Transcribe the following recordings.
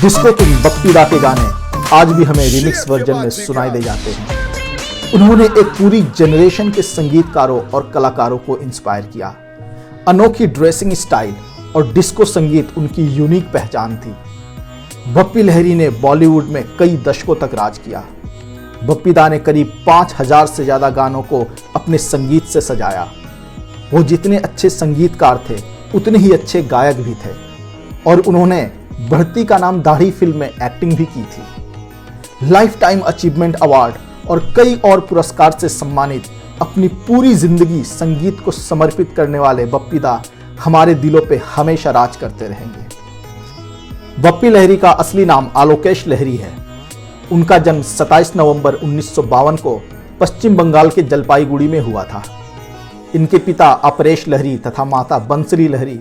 Disco king Bappi दा के गाने आज भी हमें रिमिक्स वर्जन में सुनाई दे जाते हैं। उन्होंने एक पूरी जनरेशन के संगीतकारों और कलाकारों को इंस्पायर किया। अनोखी ड्रेसिंग स्टाइल और डिस्को संगीत उनकी यूनिक पहचान थी। बप्पी लहरी ने बॉलीवुड में कई दशकों तक राज किया। बप्पी दा ने करीब 5000 से ज्यादा गानों को अपने संगीत से सजाया। वो जितने अच्छे संगीतकार थे उतने ही अच्छे गायक भी थे और उन्होंने बढ़ती का नाम दाढ़ी फिल्म में एक्टिंग भी की थी। लाइफ टाइम अचीवमेंट अवार्ड और कई और पुरस्कार से सम्मानित अपनी पूरी जिंदगी संगीत को समर्पित करने वाले बप्पी दा हमारे दिलों पे हमेशा राज करते रहेंगे। बप्पी लहरी का असली नाम आलोकेश लहरी है। उनका जन्म 27 नवंबर 1952 को पश्चिम बंगाल के जलपाईगुड़ी में हुआ था। इनके पिता अपरेश लहरी तथा माता बंसरी लहरी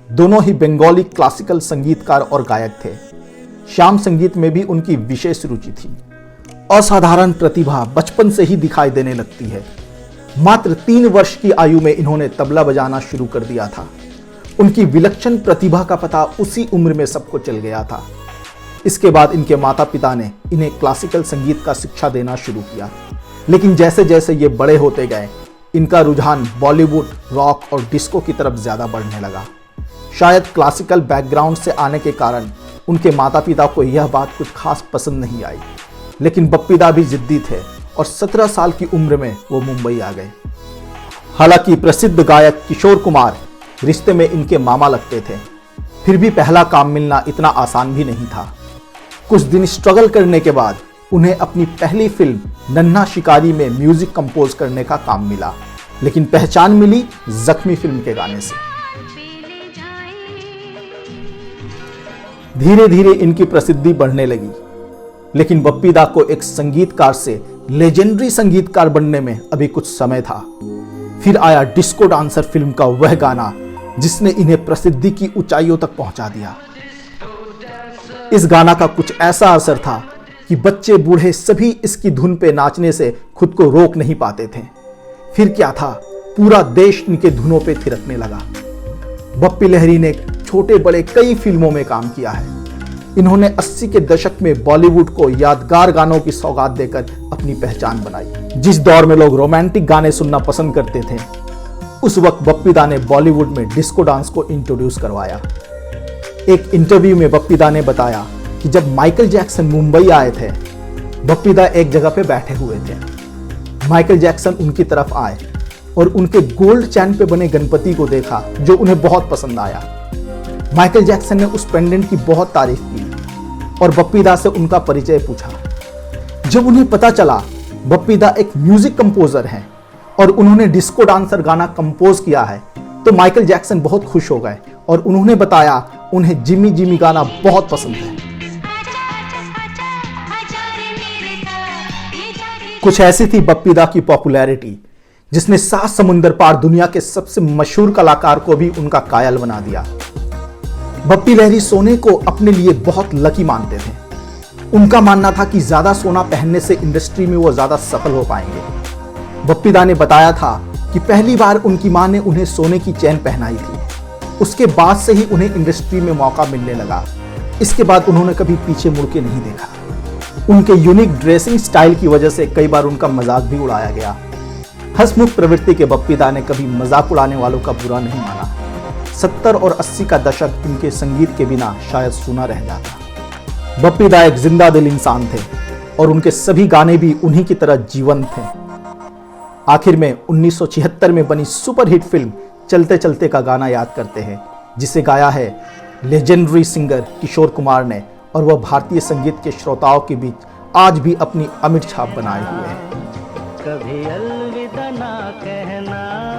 दोनों ही बंगाली क्लासिकल संगीतकार और गायक थे। श्याम संगीत में भी उनकी विशेष रुचि थी। असाधारण प्रतिभा बचपन से ही दिखाई देने लगती है। मात्र 3 वर्ष की आयु में इन्होंने तबला बजाना शुरू कर दिया था। उनकी विलक्षण प्रतिभा का पता उसी उम्र में सबको चल गया था। इसके बाद इनके माता पिता ने इन्हें क्लासिकल संगीत का शिक्षा देना शुरू किया, लेकिन जैसे जैसे ये बड़े होते गए इनका रुझान बॉलीवुड, रॉक और डिस्को की तरफ ज्यादा बढ़ने लगा। शायद क्लासिकल बैकग्राउंड से आने के कारण उनके माता पिता को यह बात कुछ खास पसंद नहीं आई, लेकिन बप्पी दा भी जिद्दी थे और 17 साल की उम्र में वो मुंबई आ गए। हालांकि प्रसिद्ध गायक किशोर कुमार रिश्ते में इनके मामा लगते थे, फिर भी पहला काम मिलना इतना आसान भी नहीं था। कुछ दिन स्ट्रगल करने के बाद उन्हें अपनी पहली फिल्म नन्हा शिकारी में म्यूजिक कंपोज करने का काम मिला, लेकिन पहचान मिली जख्मी फिल्म के गाने से। धीरे धीरे इनकी प्रसिद्धि बढ़ने लगी, लेकिन बप्पी दा को एक संगीतकार से लेजेंडरी संगीतकार बनने में अभी कुछ समय था। फिर आया डिस्को डांसर फिल्म का वह गाना जिसने इन्हें प्रसिद्धि की ऊंचाइयों तक पहुंचा दिया। इस गाना का कुछ ऐसा असर था कि बच्चे बूढ़े सभी इसकी धुन पे नाचने से खुद को रोक नहीं पाते थे। फिर क्या था, पूरा देश इनके धुनों पे थिरकने लगा। बप्पी लहरी ने छोटे बड़े कई फिल्मों में काम किया है। इन्होंने 80 के दशक में बॉलीवुड को यादगार गानों की सौगात देकर अपनी पहचान बनाई। जिस दौर में लोग रोमांटिक गाने सुनना पसंद करते थे, उस वक्त बप्पी दा ने बॉलीवुड में डिस्को डांस को इंट्रोड्यूस करवाया। एक इंटरव्यू में बप्पी दा ने बताया कि जब माइकल जैक्सन मुंबई आए थे, बप्पी दा एक जगह पे बैठे हुए थे। माइकल जैक्सन उनकी तरफ आए और उनके गोल्ड चैन पे बने गणपति को देखा, जो उन्हें बहुत पसंद आया। माइकल जैक्सन ने उस पेंडेंट की बहुत तारीफ की और बप्पी दा से उनका परिचय पूछा। जब उन्हें पता चला बप्पी दा एक म्यूजिक कंपोजर हैं और उन्होंने डिस्को डांसर गाना कंपोज किया है, तो माइकल जैक्सन बहुत खुश हो गए और उन्होंने बताया उन्हें जिमी जिमी गाना बहुत पसंद है। कुछ ऐसी थी बप्पी दा की पॉपुलैरिटी, जिसने 7 समुंदर पार दुनिया के सबसे मशहूर कलाकार को भी उनका कायल बना दिया। बप्पी लहरी सोने को अपने लिए बहुत लकी मानते थे। उनका मानना था कि ज्यादा सोना पहनने से इंडस्ट्री में वो ज्यादा सफल हो पाएंगे। बप्पी दा ने बताया था कि पहली बार उनकी मां ने उन्हें सोने की चेन पहनाई थी। उसके बाद से ही उन्हें इंडस्ट्री में मौका मिलने लगा। इसके बाद उन्होंने कभी पीछे मुड़ के नहीं देखा। उनके यूनिक ड्रेसिंग स्टाइल की वजह से कई बार उनका मजाक भी उड़ाया गया। हंसमुख प्रवृत्ति के बप्पी दा ने कभी मजाक उड़ाने वालों का बुरा नहीं माना। 70 और 80 का दशक इनके संगीत के बिना शायद सूना रह जाता। बप्पी दा एक जिंदा दिल इंसान थे और उनके सभी गाने भी उन्हीं की तरह जीवंत थे। आखिर में 1976 में बनी सुपरहिट फिल्म चलते चलते का गाना याद करते हैं, जिसे गाया है लेजेंडरी सिंगर किशोर कुमार ने, और वह भारतीय संगीत के श्रोताओं के बीच आज भी अपनी अमिट छाप बनाए हुए हैं। कभी अलविदा ना कहना।